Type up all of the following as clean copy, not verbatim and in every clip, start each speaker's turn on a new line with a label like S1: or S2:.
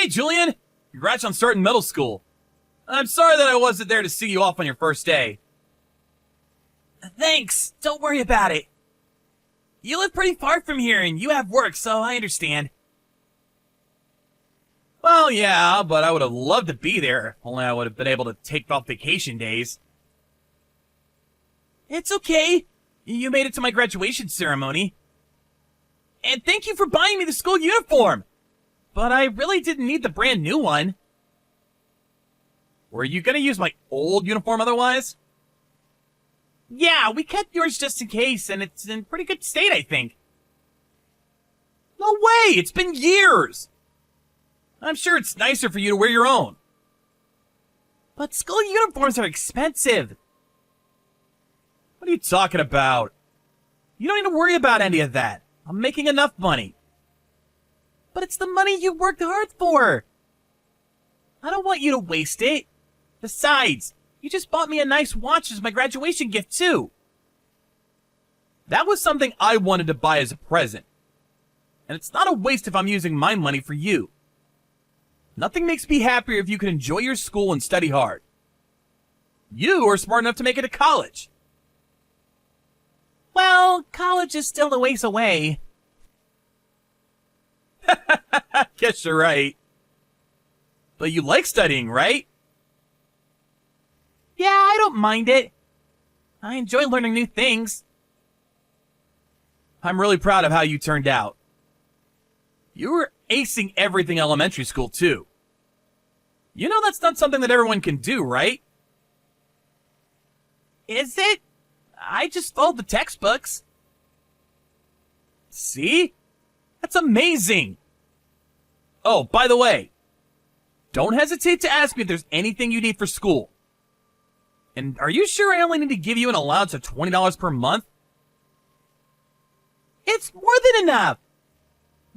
S1: Hey, Julian! Congrats on starting middle school. I'm sorry that I wasn't there to see you off on your first day. Thanks. Don't worry about it. You live pretty far from here and you have work, so I understand. Well, yeah, but I would have loved to be there, only I would have been able to take off vacation days. It's okay. You made it to my graduation ceremony. And thank you for buying me the school uniform. But I really didn't need the brand new one. Were you gonna use my old uniform otherwise? Yeah, we kept yours just in case, and it's in pretty good state, I think. No way! It's been years! I'm sure it's nicer for you to wear your own. But school uniforms are expensive. What are you talking about? You don't need to worry about any of that. I'm making enough money. But it's the money you worked hard for. I don't want you to waste it. Besides, you just bought me a nice watch as my graduation gift, too. That was something I wanted to buy as a present. And it's not a waste if I'm using my money for you. Nothing makes me happier if you can enjoy your school and study hard. You are smart enough to make it to college. Well, college is still a ways away. Guess you're right. But you like studying, right? Yeah, I don't mind it. I enjoy learning new things. I'm really proud of how you turned out. You were acing everything elementary school, too. You know that's not something that everyone can do, right? Is it? I just followed the textbooks. See? That's amazing! Oh, by the way, don't hesitate to ask me if there's anything you need for school. And are you sure I only need to give you an allowance of $20 per month? It's more than enough!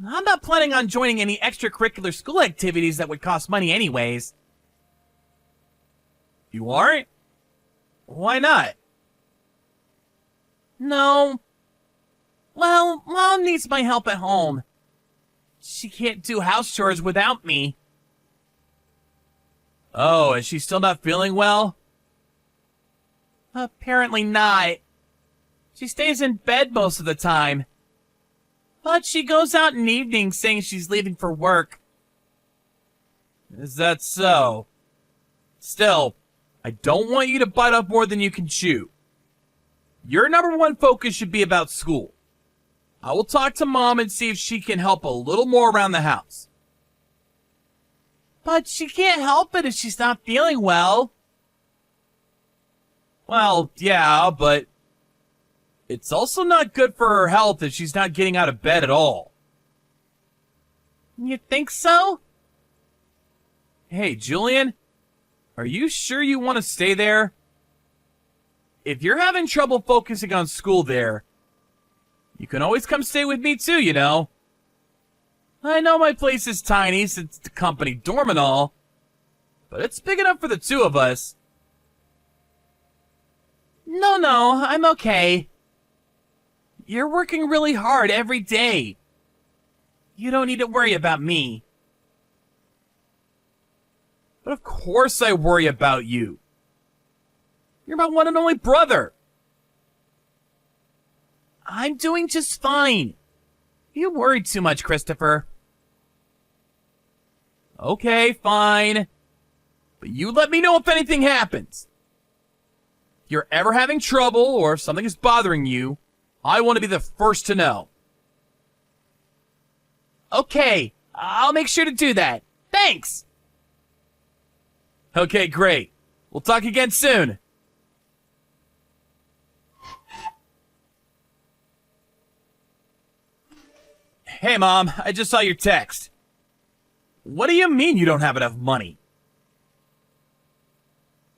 S1: I'm not planning on joining any extracurricular school activities that would cost money anyways. You aren't? Why not? No. Well, Mom needs my help at home. She can't do house chores without me. Oh, is she still not feeling well? Apparently not. She stays in bed most of the time. But she goes out in the evenings saying she's leaving for work. Is that so? Still, I don't want you to bite off more than you can chew. Your number one focus should be about school. I will talk to Mom and see if she can help a little more around the house. But she can't help it if she's not feeling well. Well, yeah, but it's also not good for her health if she's not getting out of bed at all. You think so? Hey, Julian, are you sure you want to stay there? If you're having trouble focusing on school there, you can always come stay with me too, you know. I know my place is tiny since it's a company dorm and all, but it's big enough for the two of us. No, I'm okay. You're working really hard every day. You don't need to worry about me. But of course I worry about you. You're my one and only brother. I'm doing just fine. You worried too much, Christopher. Okay, fine. But you let me know if anything happens. If you're ever having trouble or if something is bothering you, I want to be the first to know. Okay, I'll make sure to do that. Thanks! Okay, great. We'll talk again soon. Hey, Mom, I just saw your text. What do you mean you don't have enough money?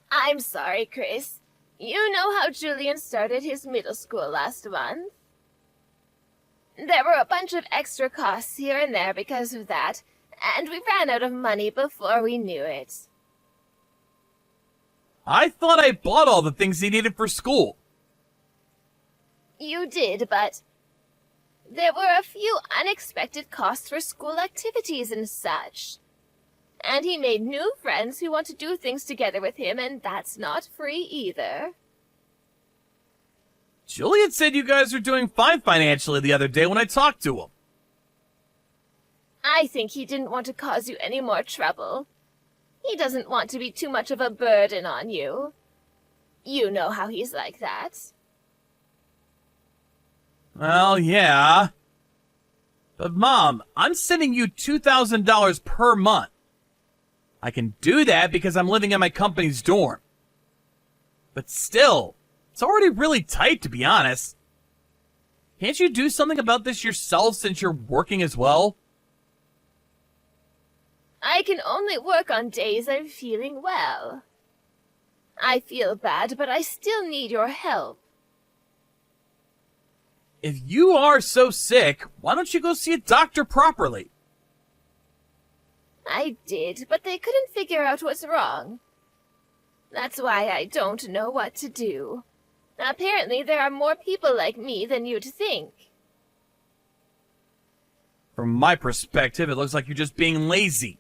S2: I'm sorry, Chris. You know how Julian started his middle school last month? There were a bunch of extra costs here and there because of that, and we ran out of money before we knew it.
S1: I thought I bought all the things he needed for school.
S2: You did, but there were a few unexpected costs for school activities and such. And he made new friends who want to do things together with him, and that's not free either.
S1: Julian said you guys are doing fine financially the other day when I talked to him.
S2: I think he didn't want to cause you any more trouble. He doesn't want to be too much of a burden on you. You know how he's like that.
S1: Well, yeah. But Mom, I'm sending you $2,000 per month. I can do that because I'm living in my company's dorm. But still, it's already really tight, to be honest. Can't you do something about this yourself since you're working as well?
S2: I can only work on days I'm feeling well. I feel bad, but I still need your help.
S1: If you are so sick, why don't you go see a doctor properly?
S2: I did, but they couldn't figure out what's wrong. That's why I don't know what to do. Apparently, there are more people like me than you'd think.
S1: From my perspective, it looks like you're just being lazy.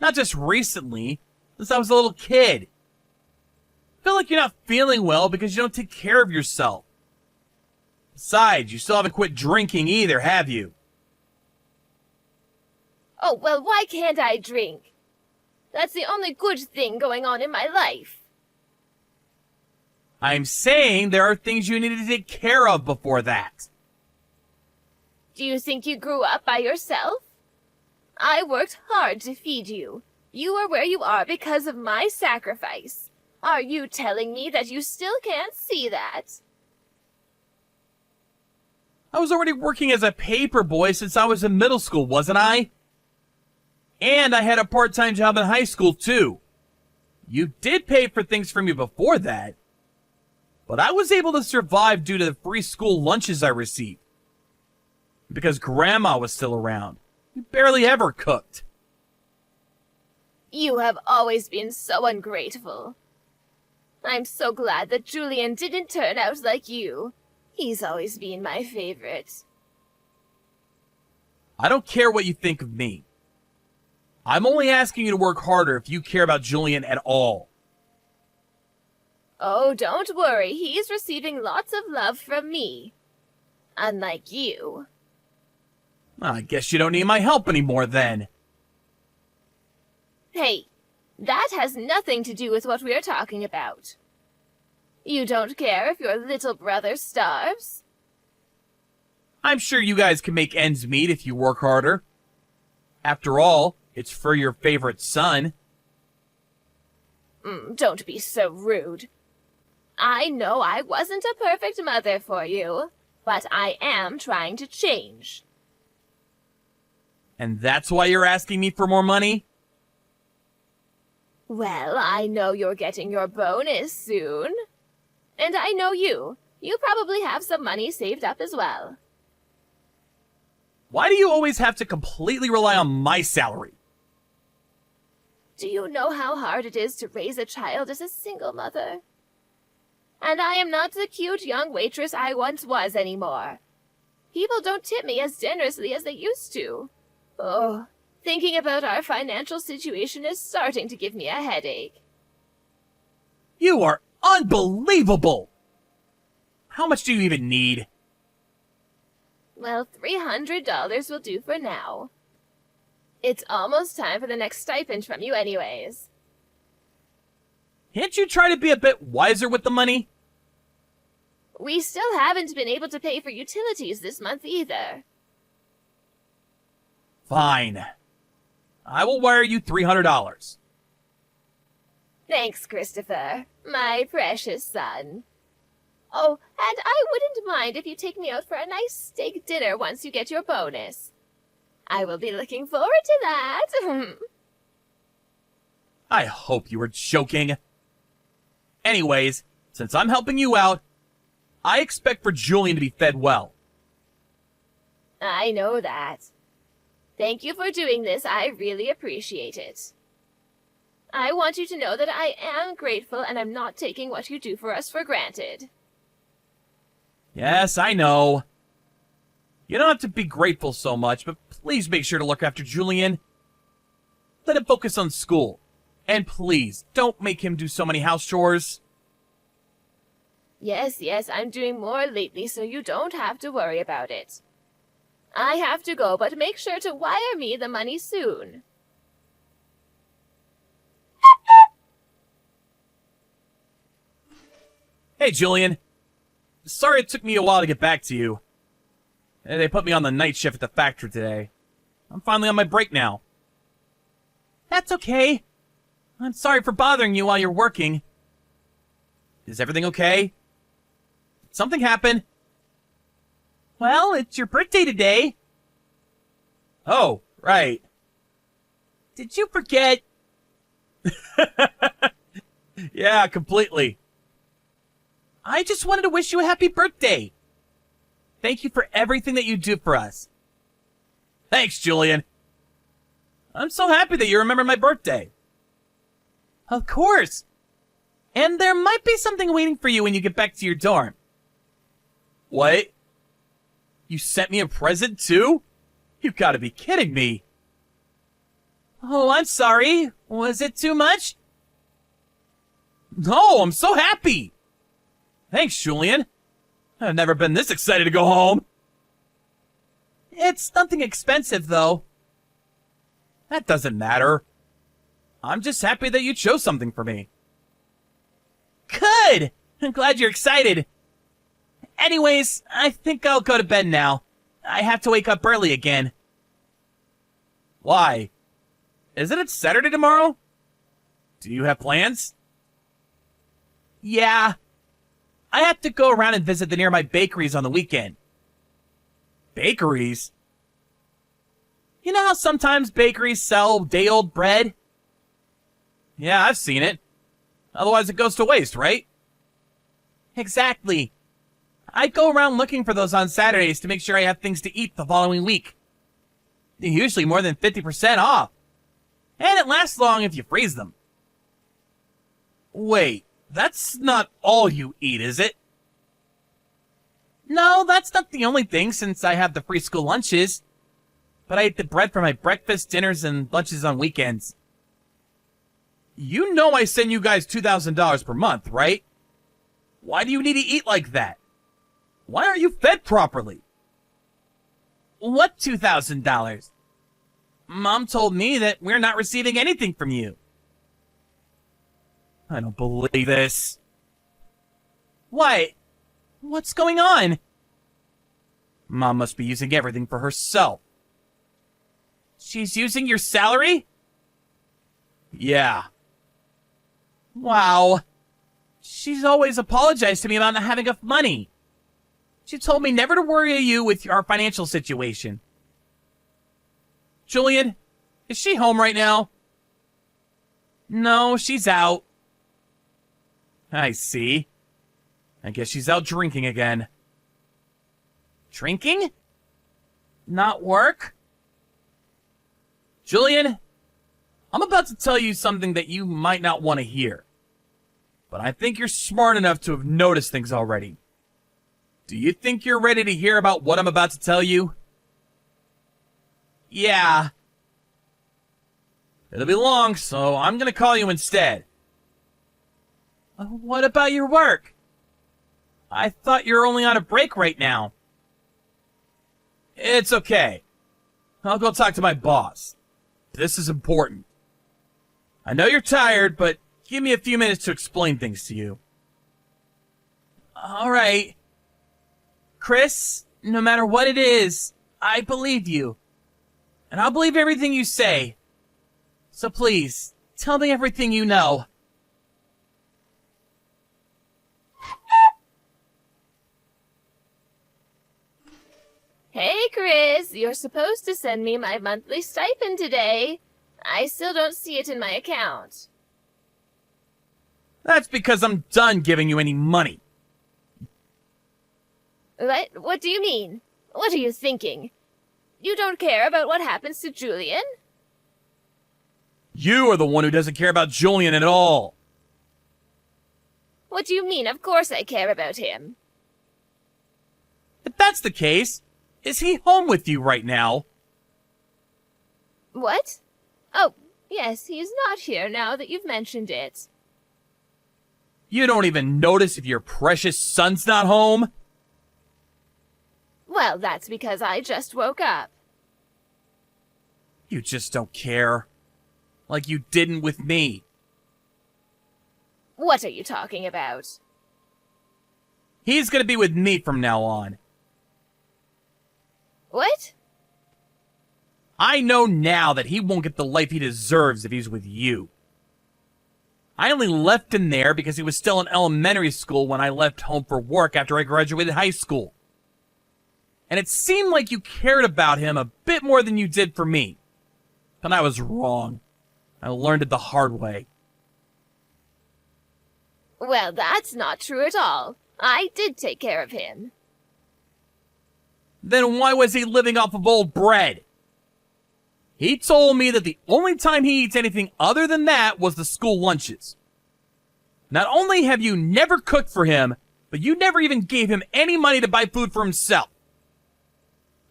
S1: Not just recently, since I was a little kid. I feel like you're not feeling well because you don't take care of yourself. Besides, you still haven't quit drinking either, have you?
S2: Oh, well, why can't I drink? That's the only good thing going on in my life.
S1: I'm saying there are things you need to take care of before that.
S2: Do you think you grew up by yourself? I worked hard to feed you. You are where you are because of my sacrifice. Are you telling me that you still can't see that?
S1: I was already working as a paper boy since I was in middle school, wasn't I? And I had a part-time job in high school, too. You did pay for things for me before that. But I was able to survive due to the free school lunches I received. Because Grandma was still around. You barely ever cooked.
S2: You have always been so ungrateful. I'm so glad that Julian didn't turn out like you. He's always been my favorite.
S1: I don't care what you think of me. I'm only asking you to work harder if you care about Julian at all.
S2: Oh, don't worry. He's receiving lots of love from me. Unlike you.
S1: I guess you don't need my help anymore then.
S2: Hey, that has nothing to do with what we're talking about. You don't care if your little brother starves?
S1: I'm sure you guys can make ends meet if you work harder. After all, it's for your favorite son.
S2: Don't be so rude. I know I wasn't a perfect mother for you, but I am trying to change.
S1: And that's why you're asking me for more money?
S2: Well, I know you're getting your bonus soon. And I know you. You probably have some money saved up as well.
S1: Why do you always have to completely rely on my salary?
S2: Do you know how hard it is to raise a child as a single mother? And I am not the cute young waitress I once was anymore. People don't tip me as generously as they used to. Oh, thinking about our financial situation is starting to give me a headache.
S1: You are unbelievable! How much do you even need?
S2: Well, $300 will do for now. It's almost time for the next stipend from you anyways.
S1: Can't you try to be a bit wiser with the money?
S2: We still haven't been able to pay for utilities this month either.
S1: Fine. I will wire you $300.
S2: Thanks, Christopher, my precious son. Oh, and I wouldn't mind if you take me out for a nice steak dinner once you get your bonus. I will be looking forward to that.
S1: I hope you were joking. Anyways, since I'm helping you out, I expect for Julian to be fed well.
S2: I know that. Thank you for doing this. I really appreciate it. I want you to know that I am grateful and I'm not taking what you do for us for granted.
S1: Yes, I know. You don't have to be grateful so much, but please make sure to look after Julian. let him focus on school. And please, don't make him do so many house chores.
S2: Yes, I'm doing more lately, so you don't have to worry about it. I have to go, but make sure to wire me the money soon.
S1: Hey, Julian. Sorry it took me a while to get back to you. They put me on the night shift at the factory today. I'm finally on my break now. That's okay. I'm sorry for bothering you while you're working. Is everything okay? Did something happen? Well, it's your birthday today. Oh, right. Did you forget? Yeah, completely. I just wanted to wish you a happy birthday. Thank you for everything that you do for us. Thanks, Julian. I'm so happy that you remember my birthday. Of course. And there might be something waiting for you when you get back to your dorm. What? You sent me a present too? You've got to be kidding me. Oh, I'm sorry. Was it too much? No, I'm so happy. Thanks, Julian. I've never been this excited to go home. It's nothing expensive, though. That doesn't matter. I'm just happy that you chose something for me. Good! I'm glad you're excited. Anyways, I think I'll go to bed now. I have to wake up early again. Why? Isn't it Saturday tomorrow? Do you have plans? Yeah. I have to go around and visit the nearby bakeries on the weekend. Bakeries? You know how sometimes bakeries sell day-old bread? Yeah, I've seen it. Otherwise it goes to waste, right? Exactly. I go around looking for those on Saturdays to make sure I have things to eat the following week. They're usually more than 50% off. And it lasts long if you freeze them. Wait, that's not all you eat, is it? No, that's not the only thing since I have the free school lunches. But I eat the bread for my breakfast, dinners, and lunches on weekends. You know I send you guys $2,000 per month, right? Why do you need to eat like that? Why aren't you fed properly? What $2,000? Mom told me that we're not receiving anything from you. I don't believe this. What? What's going on? Mom must be using everything for herself. She's using your salary? Yeah. Wow. She's always apologized to me about not having enough money. She told me never to worry you with our financial situation. Julian, is she home right now? No, she's out. I see. I guess she's out drinking again. Drinking? Not work? Julian, I'm about to tell you something that you might not want to hear. But I think you're smart enough to have noticed things already. Do you think you're ready to hear about what I'm about to tell you? Yeah. It'll be long, so I'm gonna call you instead. What about your work? I thought you were only on a break right now. It's okay. I'll go talk to my boss. This is important. I know you're tired, but give me a few minutes to explain things to you. All right. Chris, no matter what it is, I believe you. And I'll believe everything you say. So please, tell me everything you know.
S2: Hey, Chris, you're supposed to send me my monthly stipend today. I still don't see it in my account.
S1: That's because I'm done giving you any money.
S2: What do you mean? What are you thinking? You don't care about what happens to Julian?
S1: You are the one who doesn't care about Julian at all.
S2: What do you mean? Of course I care about him.
S1: If that's the case, is he home with you right now?
S2: What? Oh, Yes, he's not here now that you've mentioned it.
S1: You don't even notice if your precious son's not home?
S2: Well, that's because I just woke up.
S1: You just don't care. Like you didn't with me.
S2: What are you talking about?
S1: He's gonna be with me from now on.
S2: What?
S1: I know now that he won't get the life he deserves if he's with you. I only left him there because he was still in elementary school when I left home for work after I graduated high school. And it seemed like you cared about him a bit more than you did for me. But I was wrong. I learned it the hard way.
S2: Well, that's not true at all. I did take care of him.
S1: Then why was he living off of old bread? He told me that the only time he eats anything other than that was the school lunches. Not only have you never cooked for him, but you never even gave him any money to buy food for himself.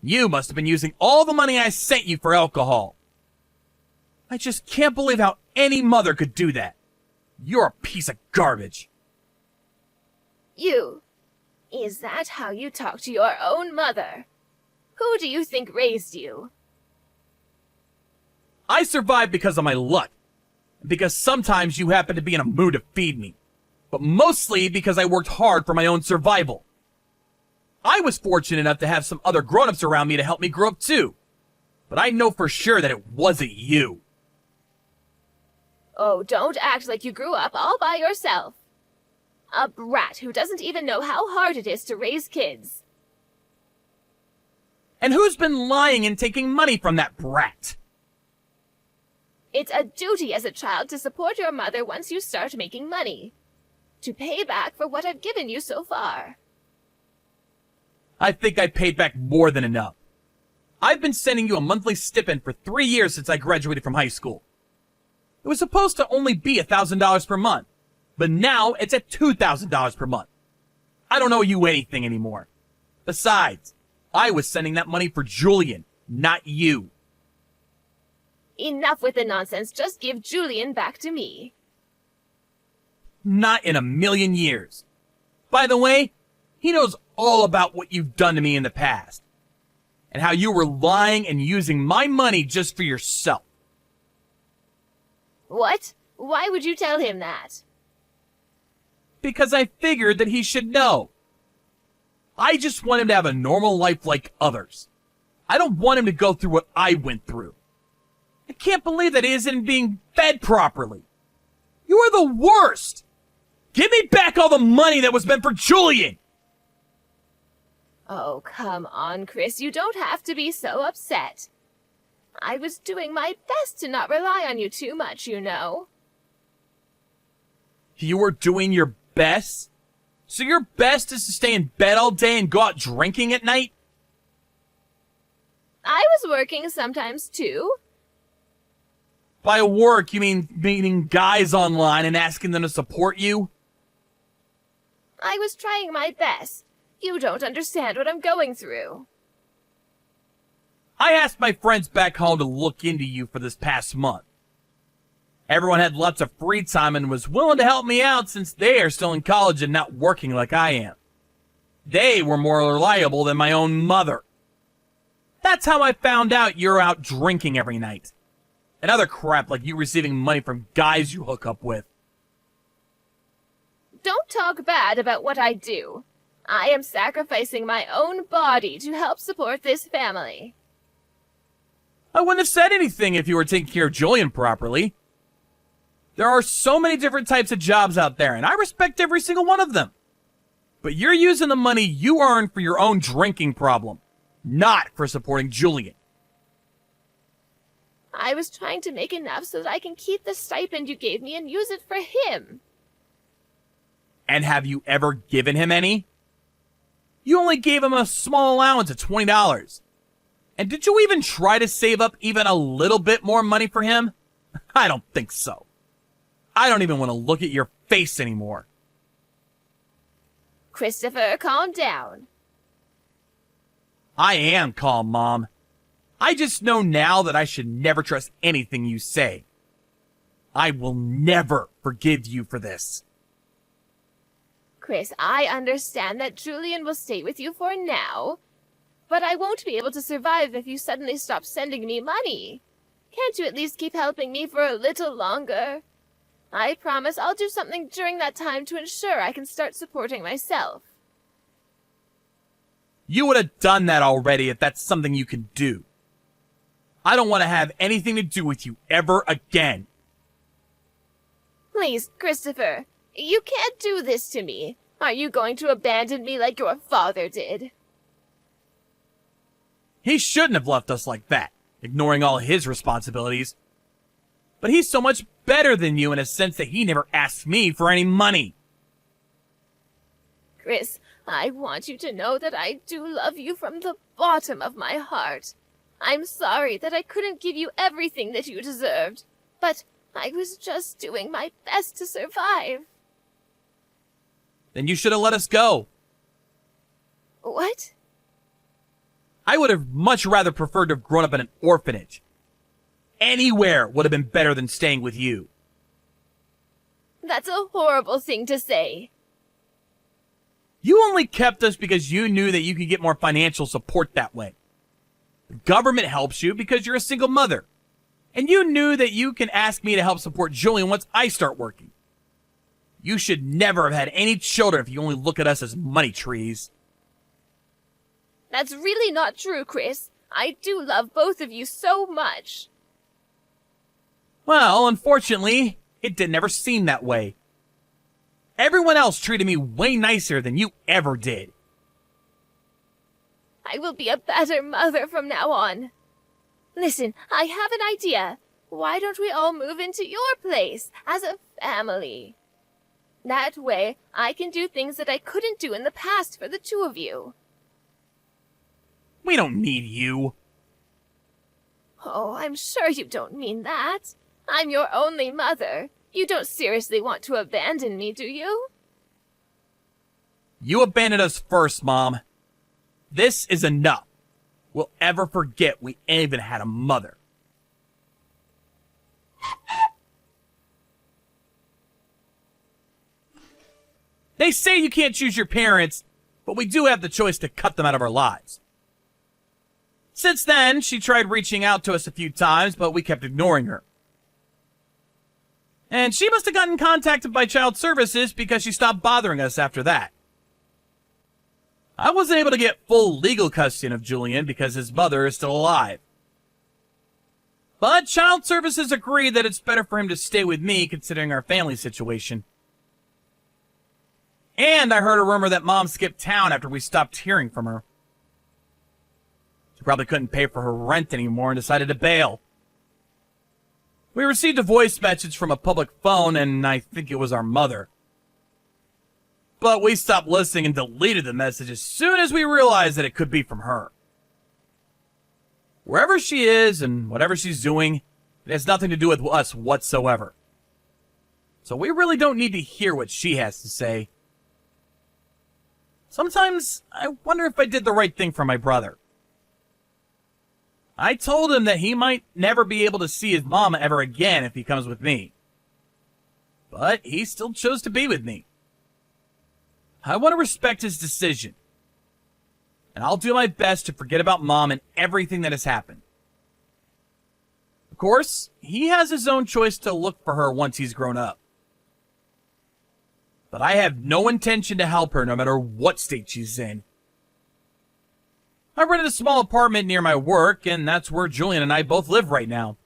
S1: You must have been using all the money I sent you for alcohol. I just can't believe how any mother could do that. You're a piece of garbage.
S2: You? Is that how you talk to your own mother? Who do you think raised you?
S1: I survived because of my luck. Because sometimes you happen to be in a mood to feed me. But mostly because I worked hard for my own survival. I was fortunate enough to have some other grown-ups around me to help me grow up too. But I know for sure that it wasn't you.
S2: Oh, don't act like you grew up all by yourself. A brat who doesn't even know how hard it is to raise kids.
S1: And who's been lying and taking money from that brat?
S2: It's a duty as a child to support your mother once you start making money. To pay back for what I've given you so far.
S1: I think I paid back more than enough. I've been sending you a monthly stipend for 3 years since I graduated from high school. It was supposed to only be $1,000 per month, but now it's at $2,000 per month. I don't owe you anything anymore. Besides, I was sending that money for Julian, not you.
S2: Enough with the nonsense, just give Julian back to me.
S1: Not in a million years. By the way, he knows all about what you've done to me in the past. And how you were lying and using my money just for yourself.
S2: What? Why would you tell him that?
S1: Because I figured that he should know. I just want him to have a normal life like others. I don't want him to go through what I went through. I can't believe that he isn't being fed properly. You are the worst! Give me back all the money that was meant for Julian!
S2: Oh, come on, Chris. You don't have to be so upset. I was doing my best to not rely on you too much, you know.
S1: You were doing your best? So your best is to stay in bed all day and go out drinking at night?
S2: I was working sometimes, too.
S1: By work, you mean meeting guys online and asking them to support you?
S2: I was trying my best. You don't understand what I'm going through.
S1: I asked my friends back home to look into you for this past month. Everyone had lots of free time and was willing to help me out since they are still in college and not working like I am. They were more reliable than my own mother. That's how I found out you're out drinking every night. And other crap like you receiving money from guys you hook up with.
S2: Don't talk bad about what I do. I am sacrificing my own body to help support this family.
S1: I wouldn't have said anything if you were taking care of Julian properly. There are so many different types of jobs out there, and I respect every single one of them. But you're using the money you earn for your own drinking problem, not for supporting Julian.
S2: I was trying to make enough so that I can keep the stipend you gave me and use it for him.
S1: And have you ever given him any? You only gave him a small allowance of $20. And did you even try to save up even a little bit more money for him? I don't think so. I don't even want to look at your face anymore.
S2: Christopher, calm down.
S1: I am calm, Mom. I just know now that I should never trust anything you say. I will never forgive you for this.
S2: Chris, I understand that Julian will stay with you for now, but I won't be able to survive if you suddenly stop sending me money. Can't you at least keep helping me for a little longer? I promise I'll do something during that time to ensure I can start supporting myself.
S1: You would have done that already if that's something you can do. I don't want to have anything to do with you ever again.
S2: Please, Christopher, you can't do this to me. Are you going to abandon me like your father did?
S1: He shouldn't have left us like that, ignoring all his responsibilities. But he's so much better than you in a sense that he never asked me for any money.
S2: Chris, I want you to know that I do love you from the bottom of my heart. I'm sorry that I couldn't give you everything that you deserved, but I was just doing my best to survive.
S1: Then you should have let us go.
S2: What?
S1: I would have much rather preferred to have grown up in an orphanage. Anywhere would have been better than staying with you.
S2: That's a horrible thing to say.
S1: You only kept us because you knew that you could get more financial support that way. The government helps you because you're a single mother. And you knew that you can ask me to help support Julian once I start working. You should never have had any children if you only look at us as money trees.
S2: That's really not true, Chris. I do love both of you so much.
S1: Well, unfortunately, it didn't ever seem that way. Everyone else treated me way nicer than you ever did.
S2: I will be a better mother from now on. Listen, I have an idea. Why don't we all move into your place as a family? That way, I can do things that I couldn't do in the past for the two of you.
S1: We don't need you.
S2: Oh, I'm sure you don't mean that. I'm your only mother. You don't seriously want to abandon me, do you?
S1: You abandoned us first, Mom. This is enough. We'll ever forget we even had a mother. They say you can't choose your parents, but we do have the choice to cut them out of our lives. Since then, she tried reaching out to us a few times, but we kept ignoring her. And she must have gotten contacted by child services because she stopped bothering us after that. I wasn't able to get full legal custody of Julian because his mother is still alive. But child services agreed that it's better for him to stay with me considering our family situation. And I heard a rumor that Mom skipped town after we stopped hearing from her. She probably couldn't pay for her rent anymore and decided to bail. We received a voice message from a public phone, and I think it was our mother. But we stopped listening and deleted the message as soon as we realized that it could be from her. Wherever she is and whatever she's doing, it has nothing to do with us whatsoever. So we really don't need to hear what she has to say. Sometimes I wonder if I did the right thing for my brother. I told him that he might never be able to see his mom ever again if he comes with me. But he still chose to be with me. I want to respect his decision. And I'll do my best to forget about Mom and everything that has happened. Of course, he has his own choice to look for her once he's grown up. But I have no intention to help her no matter what state she's in. I rented a small apartment near my work, and that's where Julian and I both live right now.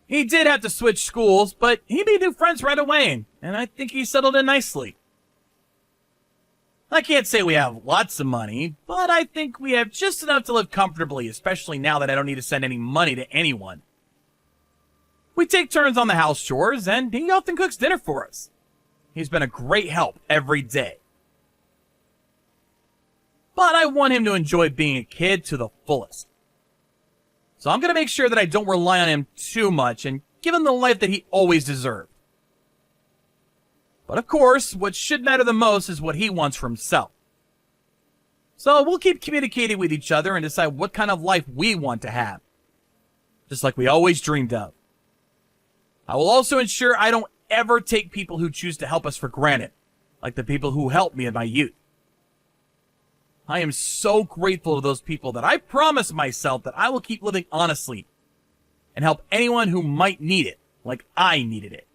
S1: He did have to switch schools, but he made new friends right away, and I think he settled in nicely. I can't say we have lots of money, but I think we have just enough to live comfortably, especially now that I don't need to send any money to anyone. We take turns on the house chores, and he often cooks dinner for us. He's been a great help every day. But I want him to enjoy being a kid to the fullest. So I'm going to make sure that I don't rely on him too much and give him the life that he always deserved. But of course, what should matter the most is what he wants for himself. So we'll keep communicating with each other and decide what kind of life we want to have. Just like we always dreamed of. I will also ensure I don't ever take people who choose to help us for granted, like the people who helped me in my youth. I am so grateful to those people that I promise myself that I will keep living honestly and help anyone who might need it, like I needed it.